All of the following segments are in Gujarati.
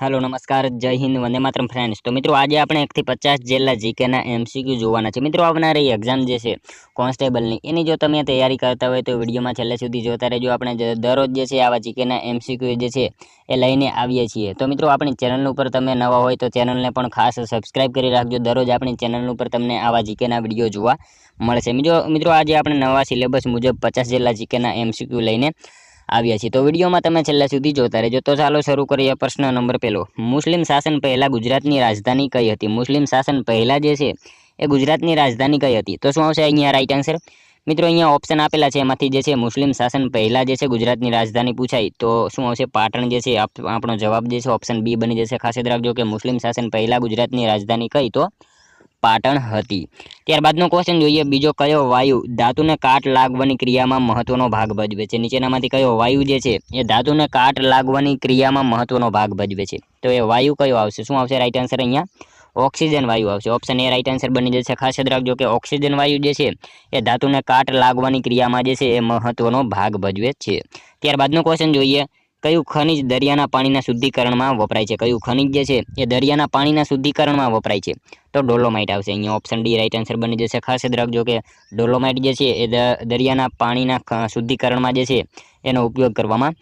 हेलो नमस्कार जय हिंद वंदे मातरम फ्रेंड्स। तो मित्रों आज આપણે 1 થી 50 જેટલા જીકેના એમસીક્યુ જોવાના છે। મિત્રો આવનારી એક્ઝામ જે છે કોન્સ્ટેબલની એની જો તમે તૈયારી કરતા હોય તો વિડીયોમાં છેલ્લે સુધી જોતા રહેજો। આપણે દરરોજ જે છે આવા જીકેના એમસીક્યુ જે છે એ લઈને આવીએ છીએ। તો મિત્રો આપણી ચેનલ ઉપર તમે નવા હોય તો ચેનલને પણ ખાસ સબસ્ક્રાઇબ કરી રાખજો। દરરોજ આપણી ચેનલ ઉપર તમને આવા જીકેના વિડીયો જોવા મળશે। મિત્રો આજે આપણે નવા સિલેબસ મુજબ 50 જેટલા જીકેના એમસીક્યુ લઈને આવ્યા છીએ। તો વિડીયોમાં તમે છેલ્લે સુધી જોતા રહેજો। તો ચાલો શરૂ કરીએ। પ્રશ્ન નંબર પહેલો, મુસ્લિમ શાસન પહેલા ગુજરાતની રાજધાની કઈ હતી? મુસ્લિમ શાસન પહેલા જે છે એ ગુજરાતની રાજધાની કઈ હતી? તો શું આવશે અહીંયા રાઈટ આન્સર? મિત્રો અહીંયા ઓપ્શન આપેલા છે એમાંથી જે છે મુસ્લિમ શાસન પહેલા જે છે ગુજરાતની રાજધાની પૂછાય તો શું આવશે? પાટણ જે છે આપણો જવાબ જે છે ઓપ્શન બી બની જશે। ખાસ યાદ રાખજો કે મુસ્લિમ શાસન પહેલા ગુજરાતની રાજધાની કઈ? તો પાટણ હતી। ત્યારબાદનો ક્વેશ્ચન જોઈએ। બીજો કયો વાયુ ધાતુને કાટ લાગવાની ક્રિયામાં મહત્વનો ભાગ ભજવે છે? નીચેનામાંથી કયો વાયુ જે છે એ ધાતુને કાટ લાગવાની ક્રિયામાં મહત્વનો ભાગ ભજવે છે? તો એ વાયુ કયો આવશે? શું આવશે રાઈટ આન્સર? અહીંયા ઓક્સિજન વાયુ આવશે। ઓપ્શન એ રાઈટ આન્સર બની જશે। ખાસ યાદ રાખજો કે ઓક્સિજન વાયુ જે છે એ ધાતુને કાટ લાગવાની ક્રિયામાં જે છે એ મહત્વનો ભાગ ભજવે છે। ત્યારબાદનો ક્વેશ્ચન જોઈએ। કયું ખનિજ દરિયાના પાણીના શુદ્ધિકરણમાં વપરાય છે? કયું ખનિજ જે છે એ દરિયાના પાણીના શુદ્ધિકરણમાં વપરાય છે? તો ડોલોમાઇટ આવશે। અહીંયા ઓપ્શન ડી રાઈટ આન્સર બની જશે। ખાસ યાદ રાખજો કે ડોલોમાઇટ જે છે એ દરિયાના પાણીના શુદ્ધિકરણમાં જે છે એનો ઉપયોગ કરવામાં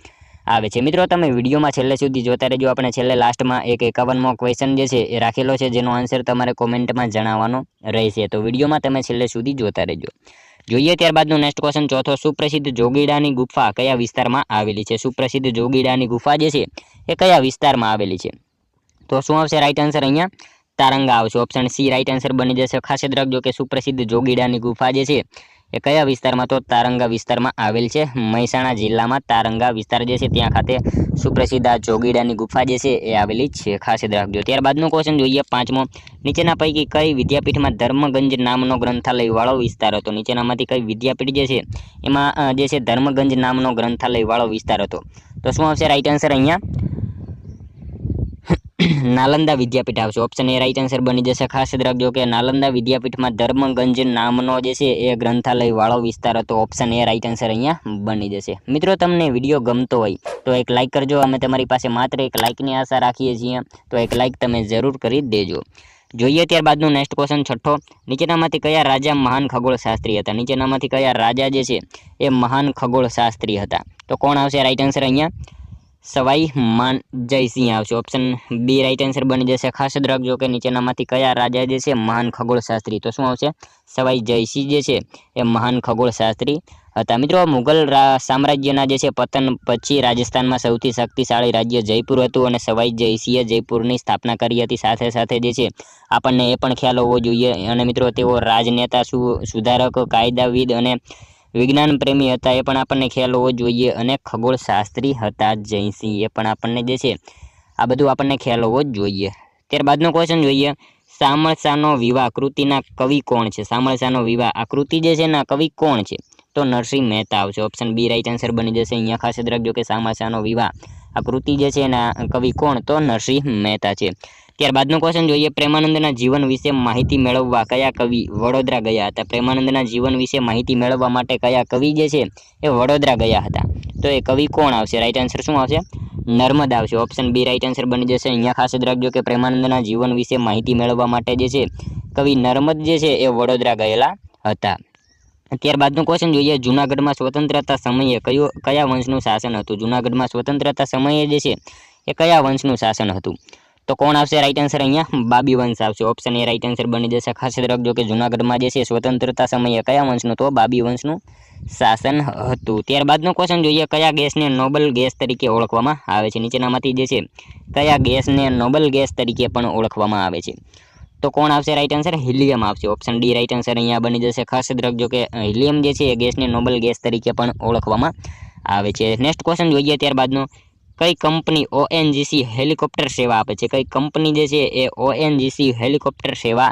આવે છે। મિત્રો તમે વિડીયોમાં છેલ્લે સુધી જોતા રહેજો। આપણે છેલ્લે લાસ્ટમાં એક 51મો ક્વેશ્ચન જે છે એ રાખેલો છે જેનો આન્સર તમારે કોમેન્ટમાં જણાવવાનો રહેશે। તો વિડીયોમાં તમે છેલ્લે સુધી જોતા રહેજો। જોઈએ ત્યારબાદનો નેક્સ્ટ ક્વેશ્ચન ચોથો, સુપ્રસિદ્ધ જોગીડાની ગુફા કયા વિસ્તારમાં આવેલી છે? સુપ્રસિદ્ધ જોગીડાની ગુફા જે છે એ કયા વિસ્તારમાં આવેલી છે? તો શું આવશે રાઈટ આન્સર? અહીંયા તારંગા આવશે। ઓપ્શન સી રાઈટ આન્સર બની જશે। ખાસ યાદ રાખજો કે સુપ્રસિદ્ધ જોગીડાની ગુફા જે છે એ કયા વિસ્તારમાં? તો તારંગા વિસ્તારમાં આવેલ છે। મહેસાણા જિલ્લામાં તારંગા વિસ્તાર જે છે ત્યાં ખાતે સુપ્રસિદ્ધ આ જોગીડાની ગુફા જે છે એ આવેલી છે। ખાસ યાદ રાખજો। ત્યારબાદનો ક્વેશ્ચન જોઈએ પાંચમો, નીચેના પૈકી કઈ વિદ્યાપીઠમાં ધર્મગંજ નામનો ગ્રંથાલય વાળો વિસ્તાર હતો? નીચેનામાંથી કઈ વિદ્યાપીઠ જે છે એમાં જે છે ધર્મગંજ નામનો ગ્રંથાલય વાળો વિસ્તાર હતો? તો શું આવશે રાઈટ આન્સર? અહીંયા નાલંદા વિદ્યાપીઠ આવશે। ઓપ્શન એ રાઈટ આન્સર બની જશે। ખાસ યાદ રાખજો કે નાલંદા વિદ્યાપીઠમાં ધર્મગંજ નામનો જે છે એ ગ્રંથાલય વાળો વિસ્તાર હતો। ઓપ્શન એ રાઈટ આન્સર અહીંયા બની જશે। મિત્રો તમને વિડીયો ગમતો હોય તો એક લાઇક કરજો। અમે તમારી પાસે માત્ર એક લાઇકની આશા રાખીએ છીએ, તો એક લાઇક તમે જરૂર કરી દેજો। જોઈએ ત્યારબાદનો નેક્સ્ટ ક્વેશ્ચન છઠ્ઠો, નીચેનામાંથી કયા રાજા મહાન ખગોળશાસ્ત્રી હતા? નીચેનામાંથી કયા રાજા જે છે એ મહાન ખગોળશાસ્ત્રી હતા? તો કોણ આવશે રાઈટ આન્સર? અહીંયા સવાઈ માનજયસિંહ આવશે। ઓપ્શન બી રાઈટ આન્સર બની જશે। ખાસ યાદ રાખજો કે નીચેનામાંથી કયા રાજા જે છે મહાન ખગોળશાસ્ત્રી? તો શું આવશે? સવાઈ જયસિંહ જે છે એ મહાન ખગોળશાસ્ત્રી હતા। મિત્રો મુગલ સામ્રાજ્યના જે છે પતન પછી રાજસ્થાનમાં સૌથી શક્તિશાળી રાજ્ય જયપુર હતું અને સવાઈ જયસિંહે જયપુરની સ્થાપના કરી હતી। સાથે સાથે જે છે આપણને એ પણ ખ્યાલ હોવો જોઈએ અને મિત્રો તેઓ રાજનેતા, સુધારક, કાયદાવિદ અને વિજ્ઞાન પ્રેમી હતા એ પણ આપણને ખ્યાલ હોવો જોઈએ અને ખગોળશાસ્ત્રી હતા જયસિંહ, એ પણ આપણને જે છે આ બધું આપણને ખ્યાલ હોવો જોઈએ। ત્યારબાદનો ક્વેશ્ચન જોઈએ। સામળસાનો વિવાહ કૃતિના કવિ કોણ છે? સામળસાનો વિવાહ આ કૃતિ જે છે ને કવિ કોણ છે? તો નરસિંહ મહેતા આવશે। ઓપ્શન બી રાઈટ આન્સર બની જશે। અહીંયા ખાસ યાદ રાખજો કે સામળસાનો વિવાહ આ કૃતિ જે છે એના કવિ કોણ? તો નરસિંહ મહેતા છે। ત્યારબાદનો ક્વેશ્ચન જોઈએ। પ્રેમાનંદના જીવન વિશે માહિતી મેળવવા કયા કવિ વડોદરા ગયા હતા? પ્રેમાનંદના જીવન વિશે માહિતી મેળવવા માટે કયા કવિ જે છે એ વડોદરા ગયા હતા? તો એ કવિ કોણ આવશે? રાઈટ આન્સર શું આવશે? નર્મદ આવશે। ઓપ્શન બી રાઈટ આન્સર બની જશે। અહીંયા ખાસ યાદ રાખજો કે પ્રેમાનંદના જીવન વિશે માહિતી મેળવવા માટે જે છે કવિ નર્મદ જે છે એ વડોદરા ગયેલા હતા। ત્યારબાદનો ક્વેશ્ચન જોઈએ। જૂનાગઢમાં સ્વતંત્રતા સમયે કયા વંશનું શાસન હતું? જૂનાગઢમાં સ્વતંત્રતા સમયે જે છે એ કયા વંશનું શાસન હતું? તો કોણ આવશે રાઈટ આન્સર? અહીંયા બાબી વંશ આવશે। ઓપ્શન એ રાઈટ આન્સર બની જશે। ખાસ યાદ રાખજો કે જૂનાગઢમાં જે છે સ્વતંત્રતા સમયે કયા વંશનું? તો બાબી વંશનું શાસન હતું। ત્યારબાદનો ક્વેશ્ચન જોઈએ। કયા ગેસને નોબલ ગેસ તરીકે ઓળખવામાં આવે છે? નીચેનામાંથી જે છે કયા ગેસને નોબલ ગેસ તરીકે પણ ઓળખવામાં આવે છે? તો કોણ આવશે રાઈટ આન્સર? હિલિયમ આવશે। ઓપ્શન ડી રાઈટ આન્સર અહીંયા બની જશે। ખાસ યાદ રાખજો કે હિલિયમ જે છે એ ગેસને નોબલ ગેસ તરીકે પણ ઓળખવામાં આવે છે। નેક્સ્ટ ક્વેશ્ચન જોઈએ ત્યારબાદનો, કઈ કંપની ઓએનજીસી હેલિકોપ્ટર સેવા આપે છે? કઈ કંપની જે છે એ ઓએનજીસી હેલિકોપ્ટર સેવા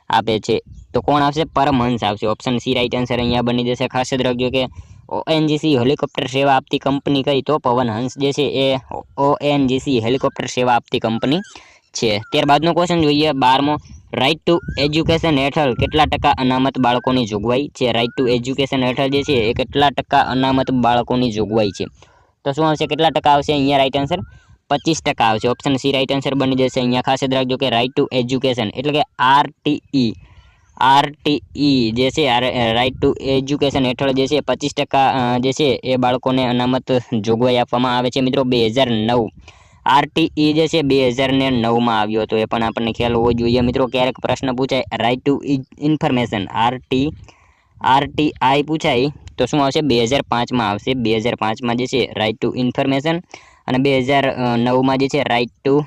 આપે છે? તો કોણ આવશે? પરમહંસ આવશે। ઓપ્શન સી રાઈટ આન્સર અહીંયા બની જશે। ખાસ યાદ રાખજો કે ઓએનજીસી હેલિકોપ્ટર સેવા આપતી કંપની કઈ? તો પવનહંસ જે છે એ ઓએનજીસી હેલિકોપ્ટર સેવા આપતી કંપની છે। ત્યારબાદનો ક્વેશ્ચન જોઈએ 12મો, રાઇટ ટુ એજ્યુકેશન હેઠળ કેટલા ટકા અનામત બાળકોની જોગવાઈ છે? રાઇટ ટુ એજ્યુકેશન હેઠળ જે છે એ કેટલા ટકા અનામત બાળકોની જોગવાઈ છે? તો શું આવશે? કેટલા ટકા આવશે અહીંયા રાઈટ આન્સર? 25% આવશે। ઓપ્શન સી રાઈટ આન્સર બની જશે। અહીંયા ખાસ યાદ રાખજો કે રાઇટ ટુ એજ્યુકેશન એટલે કે આરટીઈ જે છે રાઇટ ટુ એજ્યુકેશન હેઠળ જે છે 25% જે છે એ બાળકોને અનામત જોગવાઈ આપવામાં આવે છે મિત્રો। 2009 આરટીઈ જે છે 2009માં આવ્યો હતો, એ પણ આપણને ખ્યાલ હોવો જોઈએ મિત્રો। ક્યારેક પ્રશ્ન પૂછાય રાઇટ ટુ ઇન્ફોર્મેશન આરટીઆઈ પૂછાય તો શું આવશે? 2005માં આવશે। 2005માં જે છે રાઇટ ટુ ઇન્ફોર્મેશન અને 2009માં જે છે રાઇટ ટુ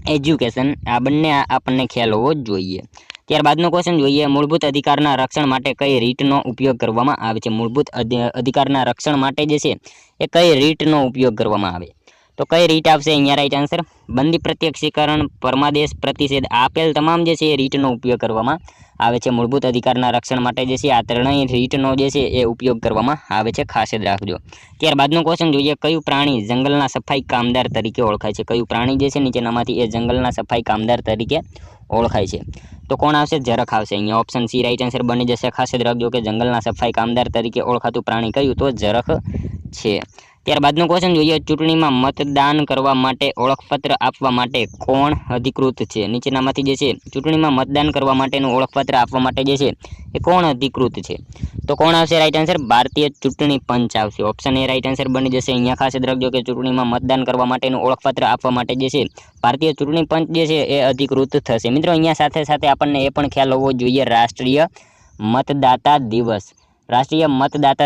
એજ્યુકેશન, આ બંને આપણને ખ્યાલ હોવો જોઈએ। ત્યારબાદનો ક્વેશ્ચન જોઈએ, મૂળભૂત અધિકારના રક્ષણ માટે કઈ રીતનો ઉપયોગ કરવામાં આવે છે? મૂળભૂત અધિકારના રક્ષણ માટે જે છે એ કઈ રીતનો ઉપયોગ કરવામાં આવે? તો કઈ રીત આવશે અહીંયા રાઈટ આન્સર? બંદી, પ્રત્યક્ષીકરણ, પરમાદેશ, પ્રતિષેધ, આપેલ તમામ જે છે એ રીતનો ઉપયોગ કરવામાં આવે છે મૂળભૂત અધિકારના રક્ષણ માટે જે છે આ ત્રણેય રીતનો જે છે એ ઉપયોગ કરવામાં આવે છે, ખાસ યાદ રાખજો। ત્યારબાદનો ક્વેશ્ચન જોઈએ, કયું પ્રાણી જંગલના સફાઈ કામદાર તરીકે ઓળખાય છે? કયું પ્રાણી જે છે નીચેનામાંથી એ જંગલના સફાઈ કામદાર તરીકે ઓળખાય છે? તો કોણ આવશે? ઝરખ આવશે। અહીંયા ઓપ્શન સી રાઈટ આન્સર બની જશે। ખાસ યાદ રાખજો કે જંગલના સફાઈ કામદાર તરીકે ઓળખાતું પ્રાણી કયું? તો ઝરખ છે। ત્યારબાદનો ક્વેશ્ચન જોઈએ, ચૂંટણીમાં મતદાન કરવા માટે ઓળખપત્ર આપવા માટે કોણ અધિકૃત છે? નીચેનામાંથી જે છે ચૂંટણીમાં મતદાન કરવા માટેનું ઓળખપત્ર આપવા માટે જે છે એ કોણ અધિકૃત છે? તો કોણ આવશે રાઈટ આન્સર? ભારતીય ચૂંટણી પંચ આવશે। ઓપ્શન એ રાઈટ આન્સર બની જશે। અહીંયા ખાસ યાદ રાખજો કે ચૂંટણીમાં મતદાન કરવા માટેનું ઓળખપત્ર આપવા માટે જે છે ભારતીય ચૂંટણી પંચ જે છે એ અધિકૃત થશે। મિત્રો અહીંયા સાથે સાથે આપણને એ પણ ખ્યાલ હોવો જોઈએ, રાષ્ટ્રીય મતદાતા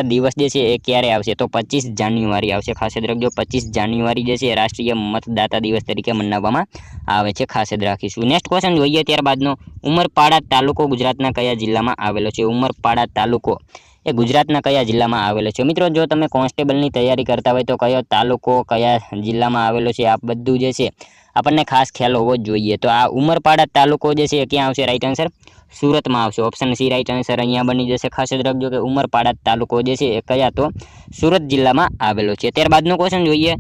દિવસ જે છે એ ક્યારે આવશે? તો 25 જાન્યુઆરી આવશે। ખાસ યાદ રાખજો 25 જાન્યુઆરી જે છે રાષ્ટ્રીય મતદાતા દિવસ તરીકે મનાવવામાં આવે છે, ખાસ યાદ રાખીશું। નેક્સ્ટ ક્વેશ્ચન જોઈએ ત્યારબાદનો, ઉમરપાડા તાલુકો ગુજરાતના કયા જિલ્લામાં આવેલો છે? ઉમરપાડા તાલુકો એ ગુજરાતના કયા જિલ્લામાં આવેલો છે? મિત્રો જો તમે કોન્સ્ટેબલની તૈયારી કરતા હોય તો કયો તાલુકો કયા જિલ્લામાં આવેલો છે આ બધું જે છે આપણને ખાસ ખ્યાલ હોવો જોઈએ। તો આ ઉમરપાડા તાલુકો જે છે ક્યાં આવશે રાઈટ આન્સર? સુરતમાં આવશે। ઓપ્શન સી રાઈટ આન્સર અહીંયા બની જશે। ખાસ યાદ રાખજો કે ઉમરપાડા તાલુકો જે છે એ કયા? તો સુરત જિલ્લામાં આવેલો છે। ત્યારબાદનો ક્વેશ્ચન જોઈએ,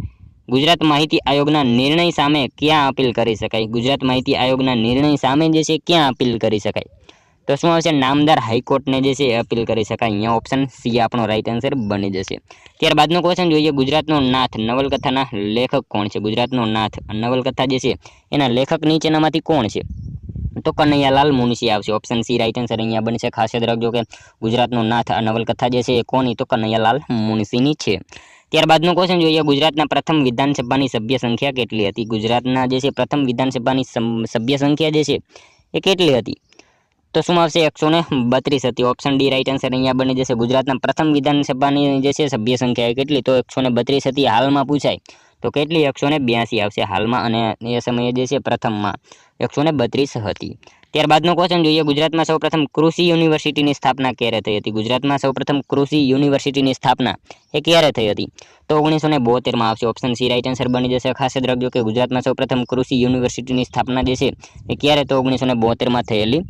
ગુજરાત માહિતી આયોગના નિર્ણય સામે ક્યાં અપીલ કરી શકાય? ગુજરાત માહિતી આયોગના નિર્ણય સામે જે છે ક્યાં અપીલ કરી શકાય? તો શું આવશે? નામદાર હાઈકોર્ટને જે છે અપીલ કરી શકાય। અહીંયા ઓપ્શન સી આપણો રાઈટ આન્સર બની જશે। ત્યારબાદનો ક્વેશ્ચન જોઈએ, ગુજરાતનો નાથ નવલકથાના લેખક કોણ છે? ગુજરાતનો નાથ નવલકથા જે છે એના લેખક નીચેનામાંથી કોણ છે? તો કનૈયાલાલ મુનશી આવશે। ઓપ્શન સી રાઈટ આન્સર અહીંયા બનશે। ખાસ યાદ રાખજો કે ગુજરાતનો નાથ આ નવલકથા જે છે એ કોની? તો કનૈયાલાલ મુનશીની છે। ત્યારબાદનો ક્વેશ્ચન જોઈએ, ગુજરાતના પ્રથમ વિધાનસભાની સભ્ય સંખ્યા કેટલી હતી? ગુજરાતના જે છે પ્રથમ વિધાનસભાની સભ્ય સંખ્યા જે છે એ કેટલી હતી? તો શું આવશે? 132 હતી। ઓપ્શન ડી રાઈટ આન્સર અહીંયા બની જશે। ગુજરાતના પ્રથમ વિધાનસભાની જે છે સભ્ય સંખ્યા કેટલી? તો 132 હતી। હાલમાં પૂછાય તો કેટલી? 182 આવશે હાલમાં, અને એ સમયે જે છે પ્રથમમાં 132 હતી। ત્યારબાદનો ક્વેશ્ચન જોઈએ, ગુજરાતમાં સૌપ્રથમ કૃષિ યુનિવર્સિટીની સ્થાપના ક્યારે થઈ હતી? ગુજરાતમાં સૌપ્રથમ કૃષિ યુનિવર્સિટીની સ્થાપના એ ક્યારે થઈ હતી? તો 1972માં આવશે। ઓપ્શન સી રાઈટ આન્સર બની જશે। ખાસ યાદ રાખજો કે ગુજરાતમાં સૌપ્રથમ કૃષિ યુનિવર્સિટીની સ્થાપના જે છે એ ક્યારે? તો 1972માં થયેલી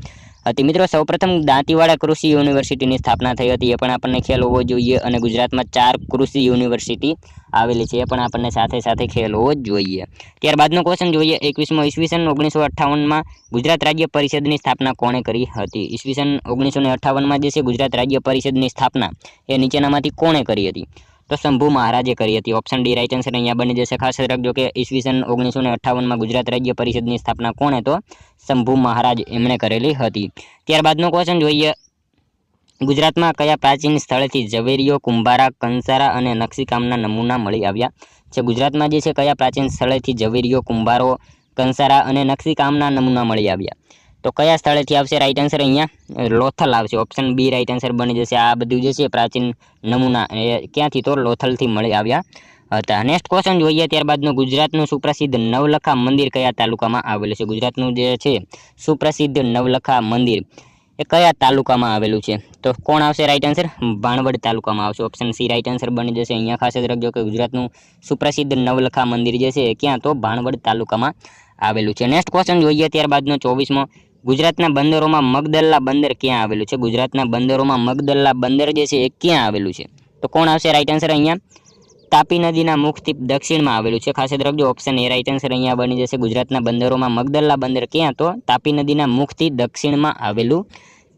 હતી। મિત્રો સૌપ્રથમ દાંતીવાડા કૃષિ યુનિવર્સિટીની સ્થાપના થઈ હતી, એ પણ આપણને ખ્યાલ હોવો જોઈએ। અને ગુજરાતમાં 4 કૃષિ યુનિવર્સિટી આવેલી છે, એ પણ આપણને સાથે સાથે ખ્યાલ હોવો જોઈએ। ત્યારબાદનો ક્વેશ્ચન જોઈએ, 21મો ઈસવીસન 1958માં ગુજરાત રાજ્ય પરિષદની સ્થાપના કોણે કરી હતી? ઈસવીસન 1958માં જે છે ગુજરાત રાજ્ય પરિષદની સ્થાપના એ નીચેનામાંથી કોણે કરી હતી? તો શંભુ મહારાજે કરી હતી। ઓપ્શન ડી રાઈટ આન્સર અહીંયા બની જશે। ખાસ રાખજો કે ઈસવીસન 1958માં ગુજરાત રાજ્ય પરિષદની સ્થાપના કોણે? તો શંભુ મહારાજ એમણે કરેલી હતી। ત્યારબાદનો ક્વેશ્ચન જોઈએ, ગુજરાતમાં કયા પ્રાચીન સ્થળેથી ઝવેરીઓ, કુંભારા, કંસારા અને નકશીકામના નમૂના મળી આવ્યા છે? ગુજરાતમાં જે છે કયા પ્રાચીન સ્થળેથી ઝવેરીઓ, કુંભારો, કંસારા અને નકશીકામના નમૂના મળી આવ્યા? તો કયા સ્થળેથી આવશે રાઈટ આન્સર? અહીંયા લોથલ આવશે। ઓપ્શન બી રાઈટ આન્સર બની જશે। આ બધું જે છે પ્રાચીન નમૂના એ ક્યાંથી? તો લોથલથી મળી આવ્યા હતા। નેક્સ્ટ ક્વેશ્ચન જોઈએ ત્યારબાદનું, ગુજરાતનું સુપ્રસિદ્ધ નવલખા મંદિર કયા તાલુકામાં આવેલું છે? ગુજરાતનું જે છે સુપ્રસિદ્ધ નવલખા મંદિર એ કયા તાલુકામાં આવેલું છે? તો કોણ આવશે રાઈટ આન્સર? ભાણવડ તાલુકામાં આવશે। ઓપ્શન સી રાઈટ આન્સર બની જશે। અહીંયા ખાસ યાદ રાખજો કે ગુજરાતનું સુપ્રસિદ્ધ નવલખા મંદિર જે છે ક્યાં? તો ભાણવડ તાલુકામાં આવેલું છે। નેક્સ્ટ ક્વેશ્ચન જોઈએ ત્યારબાદનો 24મો, ગુજરાતના બંદરોમાં મગદલ્લા બંદર ક્યાં આવેલું છે? ગુજરાતના બંદરોમાં મગદલ્લા બંદર જે છે એ ક્યાં આવેલું છે? તો કોણ આવશે રાઈટ આન્સર? અહીંયા તાપી નદીના મુખથી દક્ષિણમાં આવેલું છે। ખાસ યાદ રાખજો ઓપ્શન એ રાઈટ આન્સર અહીંયા બની જશે। ગુજરાતના બંદરોમાં મગદલ્લા બંદર ક્યાં? તો તાપી નદીના મુખથી દક્ષિણમાં આવેલું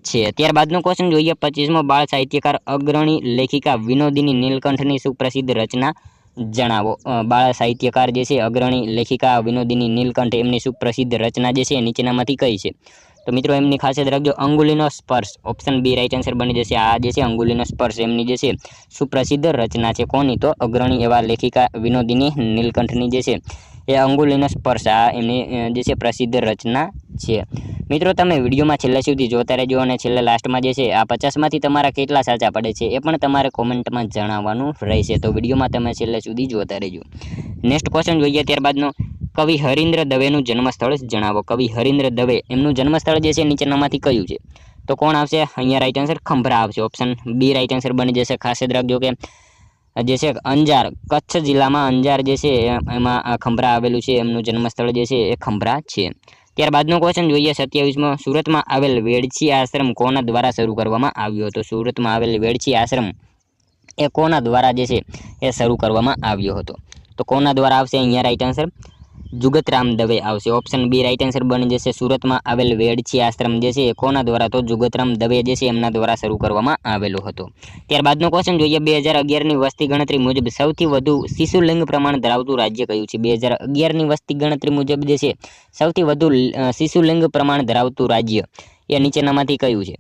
છે। ત્યારબાદનો ક્વેશ્ચન જોઈએ 25મો, બાળ સાહિત્યકાર અગ્રણી લેખિકા વિનોદિની નીલકંઠની સુપ્રસિદ્ધ રચના જણાવો. બાળ સાહિત્યકાર જે છે અગ્રણી લેખિકા વિનોદિની નીલકંઠ એમની સુપ્રસિદ્ધ રચના જે છે નીચેનામાંથી કઈ છે? તો મિત્રો એમની ખાસિયત રાખજો અંગુલીનો સ્પર્શ. ઓપ્શન બી રાઈટ આન્સર બની જશે. આ જે છે અંગુલીનો સ્પર્શ એમની જે છે સુપ્રસિદ્ધ રચના છે. કોની? તો અગ્રણી એવા લેખિકા વિનોદિની નીલકંઠની જે છે એ અંગુલીનો સ્પર્શ આ એમની જે છે પ્રસિદ્ધ રચના છે. મિત્રો તમે વિડીયોમાં છેલ્લે સુધી જોતા રહેજો અને છેલ્લે લાસ્ટમાં જે છે આ 50માંથી તમારા કેટલા સાચા પડે છે એ પણ તમારે કોમેન્ટમાં જણાવવાનું રહેશે. તો વિડીયોમાં તમે છેલ્લે સુધી જોતા રહેજો. નેક્સ્ટ ક્વેશ્ચન જોઈએ ત્યારબાદનો કવિ હરીન્દ્ર દવેનું જન્મસ્થળ જણાવો. કવિ હરીન્દ્ર દવે એમનું જન્મસ્થળ જે છે નીચેનામાંથી કયું છે? તો કોણ આવશે અહીંયા? રાઈટ આન્સર ખંભરા આવશે. ઓપ્શન બી રાઈટ આન્સર બની જશે. ખાસ યાદ રાખજો કે જે છે અંજાર, કચ્છ જિલ્લામાં અંજાર જે છે એમાં ખંભરા આવેલું છે. એમનું જન્મસ્થળ જે છે એ ખંભરા છે. ત્યારબાદનો ક્વેશ્ચન જોઈએ 27મો. સુરતમાં આવેલ વેડછી આશ્રમ કોના દ્વારા શરૂ કરવામાં આવ્યો હતો? સુરતમાં આવેલ વેડછી આશ્રમ એ કોના દ્વારા જે છે એ શરૂ કરવામાં આવ્યો હતો? તો કોના દ્વારા આવશે અહીંયા? રાઈટ આન્સર જુગતરામ દવે આવશે. ઓપ્શન બી રાઈટ આન્સર બની જશે. સુરતમાં આવેલ વેડછી આશ્રમ જે છે એ કોના દ્વારા? તો જુગતરામ દવે જે છે એમના દ્વારા શરૂ કરવામાં આવેલો હતો. ત્યારબાદનો ક્વેશ્ચન જોઈએ 2011ની વસ્તી ગણતરી મુજબ સૌથી વધુ શિશુલિંગ પ્રમાણ ધરાવતું રાજ્ય કયું છે? 2011ની વસ્તી ગણતરી મુજબ જે છે સૌથી વધુ શિશુલિંગ પ્રમાણ ધરાવતું રાજ્ય એ નીચેનામાંથી કયું છે?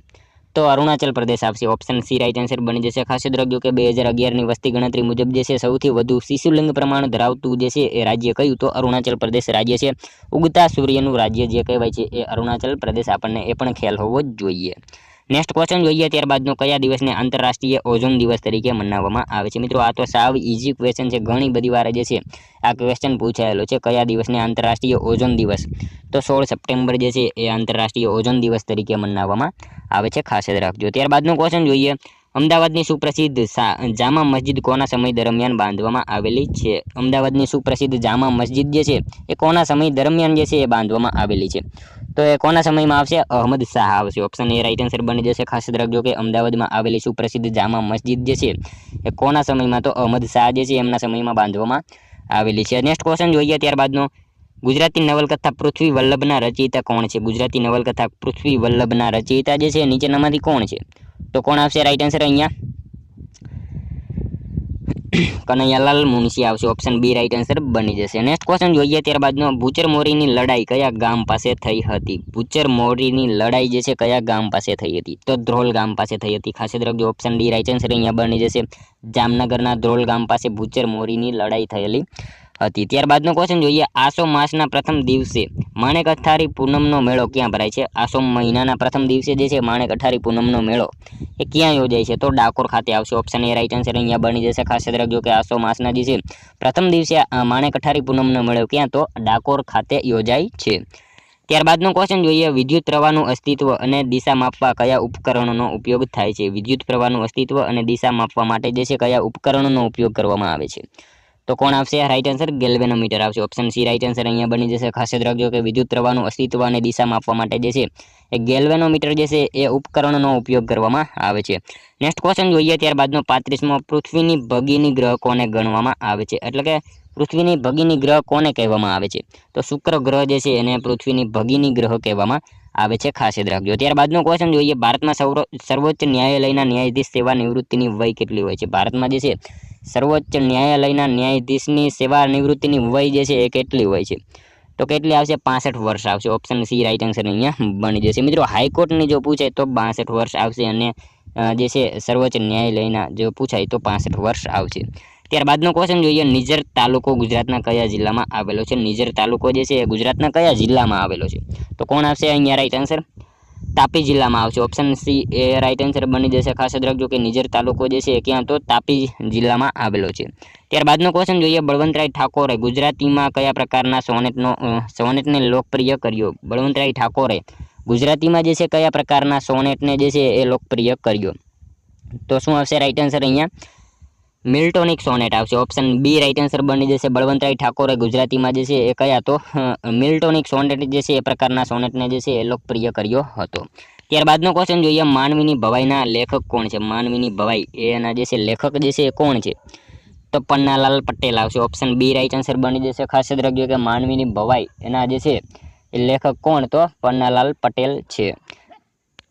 તો અરુણાચલ પ્રદેશ આવશે. ઓપ્શન સી રાઈટ આન્સર બની જશે. ખાસ યાદ રાખજો કે 2011ની વસ્તી ગણતરી મુજબ જે છે સૌથી વધુ શિશુલિંગ પ્રમાણ ધરાવતું જે છે એ રાજ્ય કયું? તો અરુણાચલ પ્રદેશ રાજ્ય છે. ઉગતા સૂર્યનું રાજ્ય જે કહેવાય છે એ અરુણાચલ પ્રદેશ. આપણને એ પણ ખ્યાલ હોવો જ જોઈએ. નેક્સ્ટ ક્વેશ્ચન જોઈએ ત્યારબાદનો કયા દિવસને આંતરરાષ્ટ્રીય ઓઝોન દિવસ તરીકે મનાવવામાં આવે છે? મિત્રો આ તો સાવ ઇઝી ક્વેશ્ચન છે. ઘણી બધી વાર જે છે આ ક્વેશ્ચન પૂછાયેલો છે. કયા દિવસને આંતરરાષ્ટ્રીય ઓઝોન દિવસ? તો 16 સપ્ટેમ્બર જે છે એ આંતરરાષ્ટ્રીય ઓઝોન દિવસ તરીકે મનાવવામાં આવે છે. ખાસ યાદ રાખજો. ત્યારબાદનો ક્વેશ્ચન જોઈએ અમદાવાદની સુપ્રસિદ્ધ જામા મસ્જિદ કોના સમય દરમિયાન બાંધવામાં આવેલી છે? અમદાવાદની સુપ્રસિદ્ધ જામા મસ્જિદ જે છે એ કોના સમય દરમિયાન જે છે એ બાંધવામાં આવેલી છે? તો એ કોના સમયમાં આવશે? અહમદ શાહ આવશે. ઓપ્શન એ રાઈટ આન્સર બની જશે. ખાસ યાદ રાખજો કે અમદાવાદમાં આવેલી સુપ્રસિદ્ધ જામા મસ્જિદ જે છે એ કોના સમયમાં? તો અહમદ શાહ જે છે એમના સમયમાં બાંધવામાં આવેલી છે. નેક્સ્ટ ક્વેશ્ચન જોઈએ ત્યારબાદનો ગુજરાતી નવલકથા પૃથ્વી વલ્લભના રચયિતા કોણ છે? ગુજરાતી નવલકથા પૃથ્વી વલ્લભના રચયિતા જે છે નીચેનામાંથી કોણ છે? તો કોણ આવશે? રાઈટ આન્સર અહીંયા કનૈયાલાલ મુનશી આવશે. ઓપ્શન બી રાઈટ આન્સર બની જશે. નેક્સ્ટ ક્વેશ્ચન જોઈએ ત્યારબાદનો ભૂચર મોરીની લડાઈ કયા ગામ પાસે થઈ હતી? ભૂચર મોરીની લડાઈ જે છે કયા ગામ પાસે થઈ હતી? તો ધ્રોલ ગામ પાસે થઈ હતી. ખાસ યાદ રાખજો. ઓપ્શન ડી રાઈટ આન્સર અહીંયા બની જશે. જામનગરના ધ્રોલ ગામ પાસે ભૂચર મોરીની લડાઈ થયેલી હતી. ત્યારબાદનો ક્વેશ્ચન જોઈએ આસો માસના પ્રથમ દિવસે માણેક અઠારી પૂનમનો મેળો ક્યાં ભરાય છે? આસો મહિનાના પ્રથમ દિવસે જે છે માણેક અઠારી પૂનમનો મેળો એ ક્યાં યોજાય છે? તો ડાકોર ખાતે આવશે. ઓપ્શન એ રાઈટ આન્સર અહીંયા બની જશે. ખાસ યાદ રાખજો કે આસો માસના જે છે પ્રથમ દિવસે માણેક અઠારી પૂનમનો મેળો ક્યાં? તો ડાકોર ખાતે યોજાય છે. ત્યારબાદનો ક્વેશ્ચન જોઈએ વિદ્યુત પ્રવાહનું અસ્તિત્વ અને દિશા માપવા કયા ઉપકરણોનો ઉપયોગ થાય છે? વિદ્યુત પ્રવાહનું અસ્તિત્વ અને દિશા માપવા માટે જે છે કયા ઉપકરણોનો ઉપયોગ કરવામાં આવે છે? તો કોણ આવશે? રાઈટ આન્સર ગેલ્વેનોમીટર આવશે. ઓપ્શન સી રાઈટ આન્સર અહીંયા બની જશે. ખાસ યાદ રાખજો કે વિદ્યુત પ્રવાહનું અસ્તિત્વ અને દિશા માપવા માટે જે છે એ ગેલ્વેનોમીટર જે છે એ ઉપકરણનો ઉપયોગ કરવામાં આવે છે. નેક્સ્ટ ક્વેશ્ચન જોઈએ ત્યારબાદનો 35મો પૃથ્વીની ભગીની ગ્રહ કોને ગણવામાં આવે છે? એટલે કે પૃથ્વીની ભગીની ગ્રહ કોને કહેવામાં આવે છે? તો શુક્ર ગ્રહ જે છે એને પૃથ્વીની ભગીની ગ્રહ કહેવામાં આવે છે. ખાસ યાદ રાખજો. ત્યારબાદનો ક્વેશ્ચન જોઈએ ભારતમાં સર્વોચ્ચ ન્યાયાલયના ન્યાયાધીશ સેવા નિવૃત્તિની વય કેટલી હોય છે? ભારતમાં જે છે સર્વોચ્ચ ન્યાયાલયના ન્યાયાધીશની સેવા નિવૃત્તિની વય જે છે એ કેટલી હોય છે? તો કેટલી આવશે? 65 વર્ષ આવશે. ઓપ્શન સી રાઈટ આન્સર અહીંયા બની જશે. મિત્રો હાઈકોર્ટની જો પૂછાય તો 62 વર્ષ આવશે અને જે છે સર્વોચ્ચ ન્યાયાલયના જો પૂછાય તો 65 વર્ષ આવશે. ત્યારબાદનો ક્વેશ્ચન જોઈએ નિઝર તાલુકો ગુજરાતના કયા જિલ્લામાં આવેલો છે? નિઝર તાલુકો જે છે એ ગુજરાતના કયા જિલ્લામાં આવેલો છે? તો કોણ આવશે અહીંયા? રાઈટ આન્સર તાપી જિલ્લામાં આવશે. ઓપ્શન સી એ રાઈટ આન્સર બની જશે. ખાસ યાદ રાખજો કે નિઝર તાલુકો જે છે ક્યાં? તો તાપી જિલ્લામાં આવેલો છે. ત્યારબાદનો ક્વેશ્ચન જોઈએ બળવંતરાય ઠાકોરે ગુજરાતીમાં કયા પ્રકારના સોનેટને લોકપ્રિય કર્યો? બળવંતરાય ઠાકોરે ગુજરાતીમાં જે છે કયા પ્રકારના સોનેટને જે છે એ લોકપ્રિય કર્યો? તો શું આવશે? રાઈટ આન્સર અહીંયા મિલ્ટોનિક સોનેટ આવશે. ઓપ્શન બી રાઈટ આન્સર બની જશે. બળવંતરાય ઠાકોરે ગુજરાતીમાં જે છે એ કયા? તો મિલ્ટોનિક સોનેટ જે છે એ પ્રકારના સોનેટને જે છે એ લોકપ્રિય કર્યો હતો. ત્યારબાદનો ક્વેશ્ચન જોઈએ માનવીની ભવાઈના લેખક કોણ છે? માનવીની ભવાઈ એના જે છે લેખક જે છે એ કોણ છે? તો પન્નાલાલ પટેલ આવશે. ઓપ્શન બી રાઈટ આન્સર બની જશે. ખાસ યાદ રાખજો કે માનવીની ભવાઈ એના જે છે એ લેખક કોણ? તો પન્નાલાલ પટેલ છે.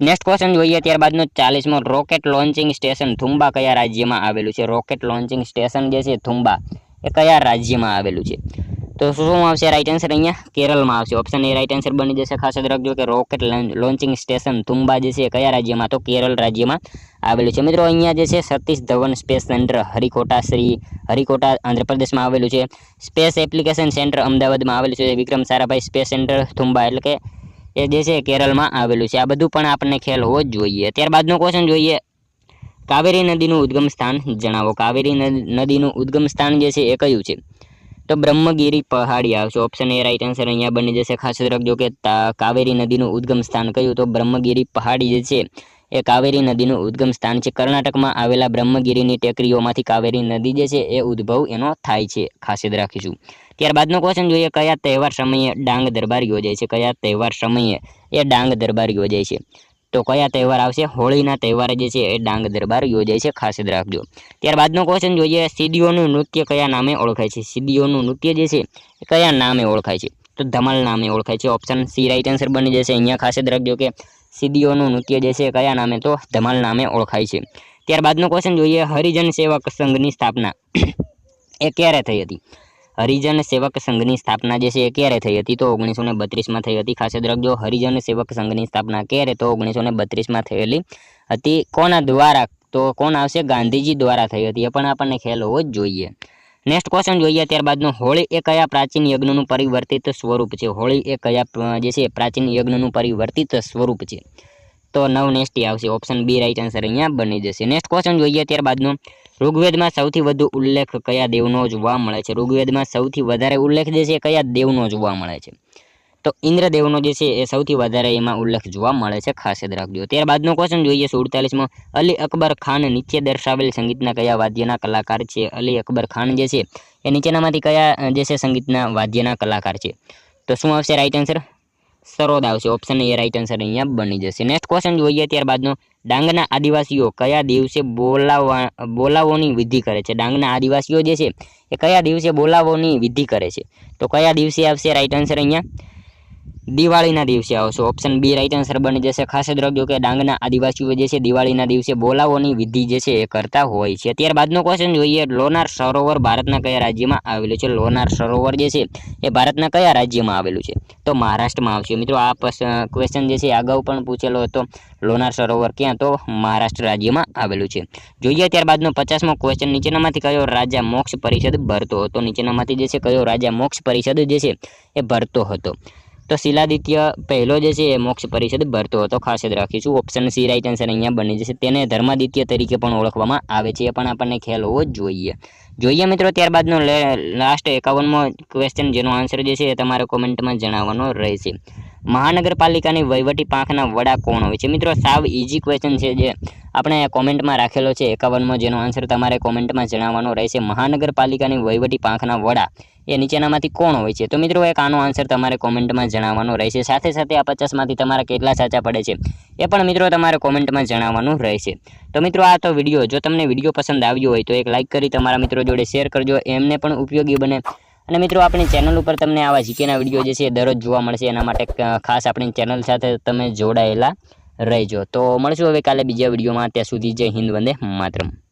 નેક્સ્ટ ક્વેશ્ચન જોઈએ ત્યારબાદનો 40મો રોકેટ લોન્ચિંગ સ્ટેશન થુંબા કયા રાજ્યમાં આવેલું છે? રોકેટ લોન્ચિંગ સ્ટેશન જે છે થુંબા એ કયા રાજ્યમાં આવેલું છે? તો શું આવશે રાઈટ આન્સર અહીંયા? કેરળમાં આવશે. ઓપ્શન એ રાઈટ આન્સર બની જશે. ખાસ યાદ રાખજો કે રોકેટ લોન્ચિંગ સ્ટેશન તુંબા જે છે એ કયા રાજ્યમાં? તો કેરળ રાજ્યમાં આવેલું છે. મિત્રો અહીંયા જે છે સતીશ ધવન સ્પેસ સેન્ટર હરિકોટા આંધ્રપ્રદેશમાં આવેલું છે. સ્પેસ એપ્લિકેશન સેન્ટર અમદાવાદમાં આવેલું છે. વિક્રમ સારાભાઈ સ્પેસ સેન્ટર તુંબા એટલે કે એ જે છે કેરળમાં આવેલું છે. આ બધું પણ આપણને ખ્યાલ હોવો જ જોઈએ. ત્યારબાદનો ક્વેશ્ચન જોઈએ, કાવેરી નદીનું ઉદ્ગમ સ્થાન જણાવો. કાવેરી નદીનું ઉદ્ગમ સ્થાન જે છે એ કયું છે? તો બ્રહ્મગીરી પહાડી આવશે. ઓપ્શન એ રાઈટ આન્સર અહીંયા બની જશે. ખાસ રાખજો કે કાવેરી નદીનું ઉદ્ગમ સ્થાન કયું? તો બ્રહ્મગીરી પહાડી જે છે એ કાવેરી નદીનું ઉદ્ગમ સ્થાન છે. કર્ણાટકમાં આવેલા બ્રહ્મગીરીની ટેકરીઓમાંથી કાવેરી નદી જે છે એ ઉદ્ભવ એનો થાય છે. ખાસ યાદ રાખીશું. ત્યારબાદનો ક્વેશ્ચન જોઈએ, કયા તહેવાર સમયે ડાંગ દરબાર યોજાય છે? કયા તહેવાર સમયે એ ડાંગ દરબાર યોજાય છે? તો કયા તહેવાર આવશે? હોળીના તહેવારે જે છે એ ડાંગ દરબાર યોજાય છે. ખાસ યાદ રાખજો. ત્યારબાદનો ક્વેશ્ચન જોઈએ, સીડીઓનું નૃત્ય કયા નામે ઓળખાય છે? સીડીઓનું નૃત્ય જે છે એ કયા નામે ઓળખાય છે? તો ધમાલ નામે ઓળખાય છે. ઓપ્શન સી રાઈટ આન્સર બની જશે. અહીંયા ખાસ યાદ રાખજો કે સીડીઓનું નૃત્ય જે છે કયા નામે? તો ધમાલ નામે ઓળખાય છે. ત્યારબાદનો ક્વેશ્ચન જોઈએ, હરિજન સેવક સંઘની સ્થાપના એ ક્યારે થઈ હતી? હરિજન સેવક સંઘની સ્થાપના જે છે એ ક્યારે થઈ હતી? તો 1932માં થઈ હતી. ખાસ યાદ રાખજો. હરિજન સેવક સંઘની સ્થાપના ક્યારે? તો 1932માં થયેલી હતી. કોના દ્વારા? તો કોણ આવશે? ગાંધીજી દ્વારા થઈ હતી. એ પણ આપણને ખ્યાલ હોવો જ જોઈએ. નેક્સ્ટ ક્વેશ્ચન જોઈએ ત્યારબાદનો, હોળી એ કયા પ્રાચીન યજ્ઞનું પરિવર્તિત સ્વરૂપ છે? હોળી એ કયા જે છે પ્રાચીન યજ્ઞનું પરિવર્તિત સ્વરૂપ છે? તો નવનેષ્ટિ આવશે. ઓપ્શન બી રાઈટ આન્સર અહીંયા બની જશે. નેક્સ્ટ ક્વેશ્ચન જોઈએ ત્યારબાદનો, ઋગ્વેદમાં સૌથી વધુ ઉલ્લેખ કયા દેવનો જોવા મળે છે? ઋગ્વેદમાં સૌથી વધારે ઉલ્લેખ જે છે કયા દેવનો જોવા મળે છે? તો ઇન્દ્રદેવનો જે છે એ સૌથી વધારે એમાં ઉલ્લેખ જોવા મળે છે. ખાસ યાદ રાખજો. ત્યારબાદનો ક્વેશ્ચન જોઈએ 47મો, અલી અકબર ખાન નીચે દર્શાવેલ સંગીતના કયા વાદ્યના કલાકાર છે? અલી અકબર ખાન જે છે એ નીચેનામાંથી કયા જે છે સંગીતના વાદ્યના કલાકાર છે? તો શું આવશે રાઈટ આન્સર? સરોદ આવશે. ઓપ્શન એ રાઈટ આન્સર અહીંયા બની જશે. નેક્સ્ટ ક્વેશ્ચન જોઈએ ત્યારબાદનો, ડાંગના આદિવાસીઓ કયા દિવસે બોલાવોની વિધિ કરે છે? ડાંગના આદિવાસીઓ જે છે એ કયા દિવસે બોલાવોની વિધિ કરે છે? તો કયા દિવસે આવશે રાઈટ આન્સર અહીંયા? દિવાળીના દિવસે આવશે. ઓપ્શન બી રાઈટ આન્સર બની જશે. ખાસ યાદ રાખજો કે ડાંગના આદિવાસીઓ જે છે દિવાળીના દિવસે બોલાવોની વિધિ જે છે એ કરતા હોય છે. ત્યારબાદનો ક્વેશ્ચન જોઈએ, લોનાર સરોવર ભારતના કયા રાજ્યમાં આવેલું છે? લોનાર સરોવર જે છે એ ભારતના કયા રાજ્યમાં આવેલું છે? તો મહારાષ્ટ્રમાં આવશે. મિત્રો આ ક્વેશ્ચન જે છે અગાઉ પણ પૂછેલો હતો. લોનાર સરોવર ક્યાં? તો મહારાષ્ટ્ર રાજ્યમાં આવેલું છે. જોઈએ ત્યારબાદનો 50મો ક્વેશ્ચન, નીચેનામાંથી કયો રાજા મોક્ષ પરિષદ ભરતો હતો? નીચેનામાંથી જે છે કયો રાજા મોક્ષ પરિષદ જે છે એ ભરતો હતો? તો શિલાદિત્ય પહેલો જે છે એ મોક્ષ પરિષદ ભરતો હતો. ખાસ યાદ રાખીશું. ઓપ્શન સી રાઈટ આન્સર અહીંયા બની જશે. તેને ધર્માદિત્ય તરીકે પણ ઓળખવામાં આવે છે. એ પણ આપણને ખ્યાલ હોવો જ જોઈએ. મિત્રો ત્યારબાદનો લાસ્ટ 51મો ક્વેશ્ચન, જેનો આન્સર જે છે એ તમારે કોમેન્ટમાં જણાવવાનો રહેશે. મહાનગરપાલિકાની વહીવટી પાંખના વડા કોણ હોય છે? મિત્રો સાવ ઇઝી ક્વેશ્ચન છે જે આપણે કોમેન્ટમાં રાખેલો છે 51મો, જેનો આન્સર તમારે કોમેન્ટમાં જણાવવાનો રહેશે. મહાનગરપાલિકાની વહીવટી પાંખના વડા એ નીચેનામાંથી કોણ હોય છે? તો મિત્રો એક આનો આન્સર તમારે કોમેન્ટમાં જણાવવાનો રહેશે. સાથે સાથે આ 50માંથી તમારા કેટલા સાચા પડે છે એ પણ મિત્રો તમારે કોમેન્ટમાં જણાવવાનું રહેશે. તો મિત્રો આ તો વિડીયો, જો તમને વિડીયો પસંદ આવ્યો હોય તો એક લાઇક કરી તમારા મિત્રો જોડે શેર કરજો, એમને પણ ઉપયોગી બને. અને મિત્રો આપણી ચેનલ ઉપર તમને આવા જીકેના વિડીયો જે છે એ દરરોજ જોવા મળશે. એના માટે ખાસ આપણી ચેનલ સાથે તમે જોડાયેલા રહેજો. તો મળશું હવે કાલે બીજા વિડીયોમાં. ત્યાં સુધી જય હિન્દ, વંદે માતરમ.